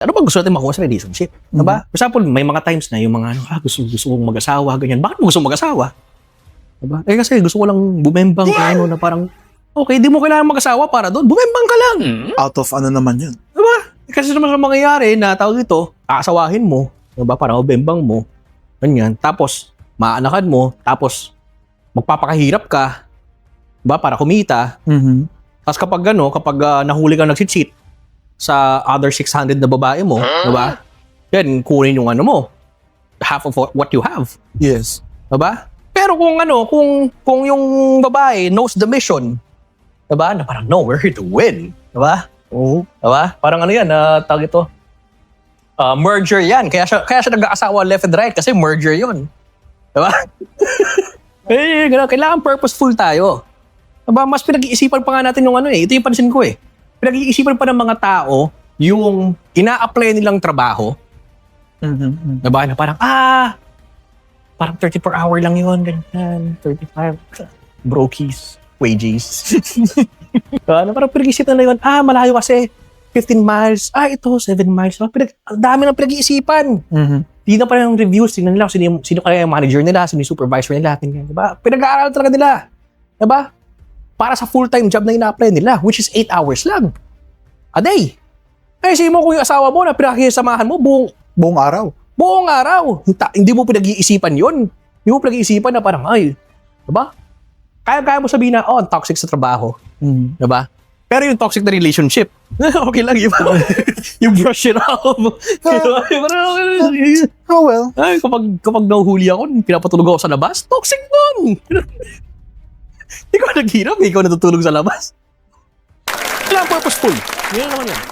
Ano ba gusto natin makuha sa relationship? Diba? For example, may mga times na yung mga gusto mong mag-asawa, ganyan. Bakit mo gusto mag-asawa? Diba? Kasi gusto ko lang bumembang na parang, okay, di mo kailangan mag-asawa para doon. Bumembang ka lang. Out of ano naman yun? Diba? Kasi naman sa mangyayari na tawag dito, aasawahin mo, diba? Para mabembang mo, ganyan. Tapos, maanakan mo, tapos, magpapakahirap ka, diba? Para kumita. Tapos kapag nahuli kang nagsit-cheat sa other 600 na babae mo, diba? Yan, kunin yung half of what you have. Yes. Diba? Pero kung yung babae knows the mission, diba? Na parang, no, we're here to win. Diba? Oo. Diba? Parang tawag ito, merger yan. Kaya siya nag-aasawa left and right kasi merger yun. Diba? Kailangan purposeful tayo. Diba? Mas pinag-iisipan pa nga natin yung ito yung pansin ko pinag-iisipan pa ng mga tao yung ina-apply nilang trabaho. Diba? Na parang, parang 30 per hour lang yun, ganyan, 35, brokies, wages. Parang pinag-iisipan na yun, malayo kasi, 15 miles, ito, 7 miles. Ang dami ng pinag-iisipan. Hindi na pa yung reviews, tingnan nila sino kaya yung manager nila, sino yung supervisor nila, ganyan, diba? Pinag-aaral talaga nila. Diba? Para sa full-time job na ina-apply nila, which is 8 hours lang a day. Sige mo kung yung asawa mo na pinakisamahan mo Buong araw. buong araw. Hindi mo pinag-iisipan yun. Hindi mo pinag-iisipan na parang, diba? Kaya mo sabihin na, ang toxic sa trabaho. Diba? Pero yung toxic na relationship, okay lang yun. Yung brush it off. Oh well. Kapag nahuhuli ako, pinapatulog ako sa labas, toxic nun. Ikaw naghirap, ikaw natutulog sa labas. Kailangan purposeful. Yan naman yan.